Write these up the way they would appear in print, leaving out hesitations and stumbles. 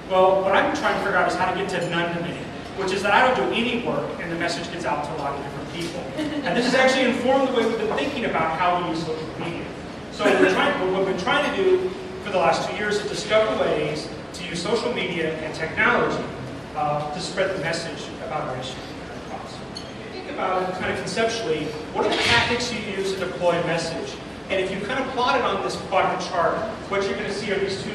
Well, what I'm trying to figure out is how to get to none to many, which is that I don't do any work and the message gets out to a lot of different people. And this has actually informed the way we've been thinking about how we use social media. So what we've been trying to do for the last 2 years is discover ways to use social media and technology to spread the message about our issue. Think about it kind of conceptually, what are the tactics you use to deploy a message? And if you kind of plot it on this quadrant chart, what you're going to see are these two,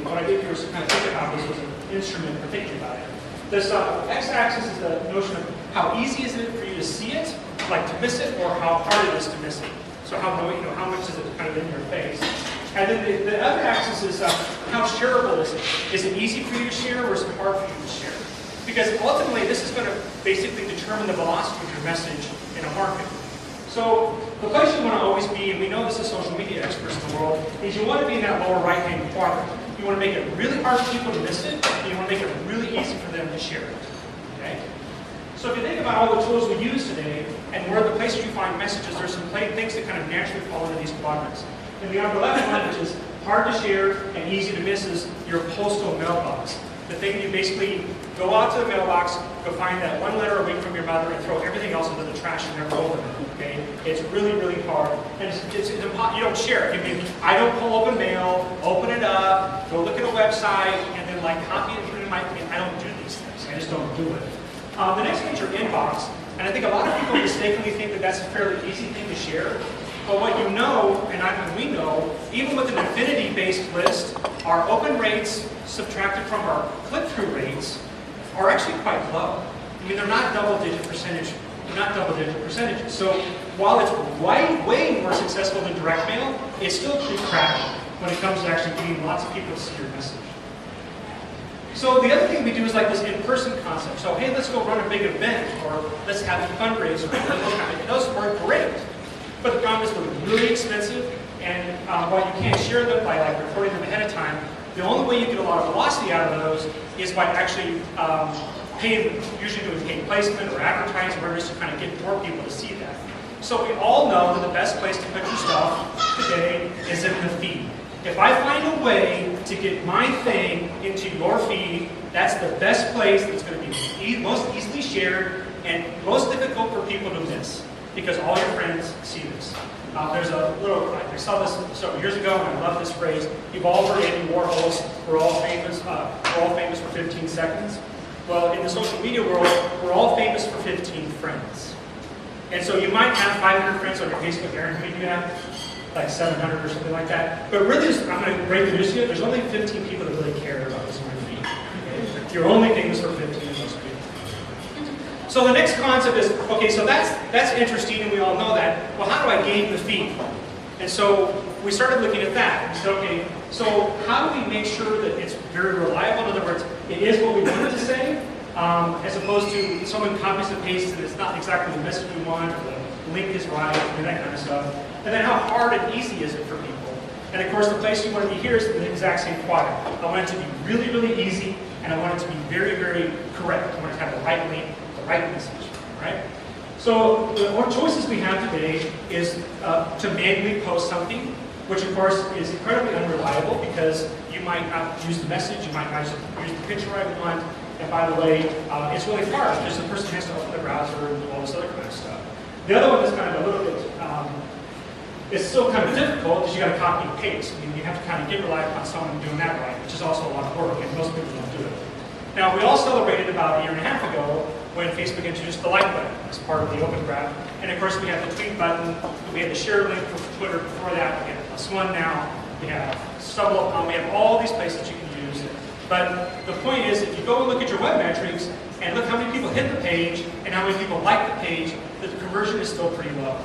what I did here is to kind of think about this as an instrument for thinking about it. This x-axis is the notion of how easy is it for you to see it, like to miss it, or how hard it is to miss it. So how much is it kind of in your face? And then the other axis is how shareable is it? Is it easy for you to share, or is it hard for you to share? Because ultimately, this is going to basically determine the velocity of your message in a market. So the place you want to always be, and we know this as social media experts in the world, is you want to be in that lower right-hand quadrant. You want to make it really hard for people to miss it, and you want to make it really easy for them to share it. Okay? So if you think about all the tools we use today, and where the places you find messages, there's some things that kind of naturally fall into these quadrants. And the upper left one, which is hard to share and easy to miss, is your postal mailbox. The thing you basically go out to the mailbox, go find that one letter a week from your mother, and throw everything else into the trash and never open it. Okay? It's really, really hard. And it's impossible. You don't share it. I don't pull open mail, open it up, go look at a website, and then like copy it and put it in my. I don't do these things. I just don't do it. The next thing is your inbox. And I think a lot of people mistakenly think that that's a fairly easy thing to share. But what you know, and we know, even with an affinity-based list, our open rates subtracted from our click-through rates are actually quite low. I mean, they're not double-digit percentage. They're not double-digit percentages. So while it's way more successful than direct mail, it's still pretty crappy when it comes to actually getting lots of people to see your message. So the other thing we do is like this in-person concept. So hey, let's go run a big event, or let's have a fundraiser. It does work great. But the problem is they're really expensive, and while you can't share them by like recording them ahead of time, the only way you get a lot of velocity out of those is by actually usually doing paid placement or advertising, or just to kind of get more people to see that. So we all know that the best place to put your stuff today is in the feed. If I find a way to get my thing into your feed, that's the best place that's going to be most easily shared and most difficult for people to miss, because all your friends see this. There's a little, I saw this several years ago, and I love this phrase. You've all heard Andy Warhol's, we're all famous for 15 seconds. Well, in the social media world, we're all famous for 15 friends. And so you might have 500 friends on your Facebook. Aaron, how many do you have? Like 700 or something like that. But really, I'm going to break the news to you. There's only 15 people that really care about this on your feed. Okay? You're only famous for 15 of those people. So the next concept is, okay, so that's interesting, and we all know that. Well, how do I game the feed? And so we started looking at that. We said, okay, so how do we make sure that it's very reliable? In other words, it is what we want it to say, as opposed to someone copies and pastes and it's not exactly the message we want, or the link is right, and that kind of stuff. And then how hard and easy is it for people? And of course, the place you want to be here is in the exact same quadrant. I want it to be really, really easy, and I want it to be very, very correct. I want it to have the right link, the right message, right? So the choices we have today is to manually post something, which of course is incredibly unreliable because you might not use the message, you might not use the picture I want, and by the way, it's really hard because the person has to open the browser and do all this other kind of stuff. The other one is kind of a little bit, it's still kind of difficult because you got to copy and paste. I mean, you have to kind of get reliant on someone doing that right, which is also a lot of work, and most people don't do it. Now, we all celebrated about a year and a half ago when Facebook introduced the like button as part of the open graph. And of course, we have the tweet button, we have the share link for Twitter before that, we have +1 now, we have Sublocom, we have all these places you can use. But the point is, if you go and look at your web metrics and look how many people hit the page and how many people like the page, the conversion is still pretty low,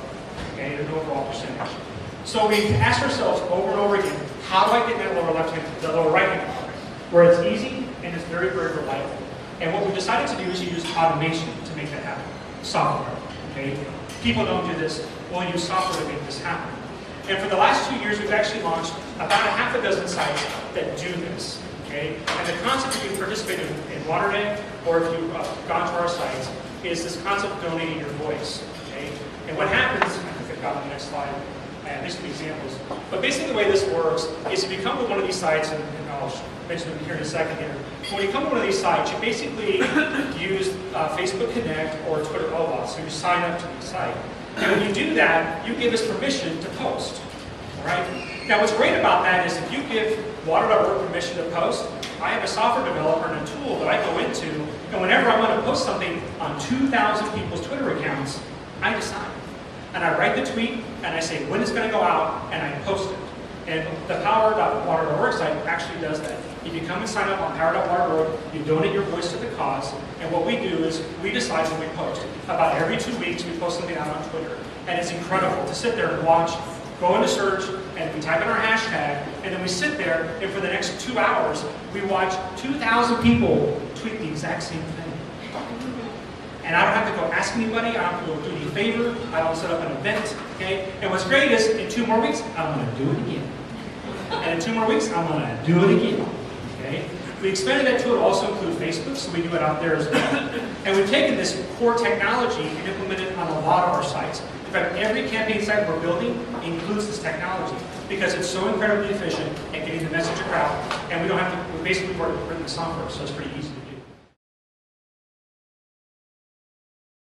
okay, the overall percentage. So we ask ourselves over and over again, how do I get that lower right-hand quadrant, where it's easy and it's very, very reliable. And what we decided to do is use automation to make that happen. Software, okay? People don't do this. We'll use software to make this happen. And for the last 2 years, we've actually launched about a half a dozen sites that do this, okay? And the concept, if you participate in Water Day, or if you've gone to our sites, is this concept of donating your voice, okay? And what happens, I think I've got the next slide, These are the examples. But basically the way this works is if you come to one of these sites, and I'll mention them here in a second here, when you come to one of these sites, you basically use Facebook Connect or Twitter OAuth, so you sign up to the site. And when you do that, you give us permission to post. All right? Now what's great about that is if you give water.org permission to post, I have a software developer and a tool that I go into, and whenever I want to post something on 2,000 people's Twitter accounts, I decide. And I write the tweet, and I say when it's going to go out, and I post it. And the power.water.org site actually does that. If you come and sign up on power.water.org, you donate your voice to the cause, and what we do is we decide when we post. About every 2 weeks, we post something out on Twitter. And it's incredible to sit there and watch, go into search, and we type in our hashtag, and then we sit there, and for the next 2 hours, we watch 2,000 people tweet the exact same thing. And I don't have to go ask anybody, I don't have to go do any favor, I don't set up an event, okay? And what's great is, in 2 more weeks, I'm going to do it again. And in 2 more weeks, I'm going to do it again, okay? We expanded that tool to also include Facebook, so we do it out there as well. And we've taken this core technology and implemented it on a lot of our sites. In fact, every campaign site we're building includes this technology because it's so incredibly efficient at getting the message across, and we don't have to, we basically written the software, so it's pretty easy.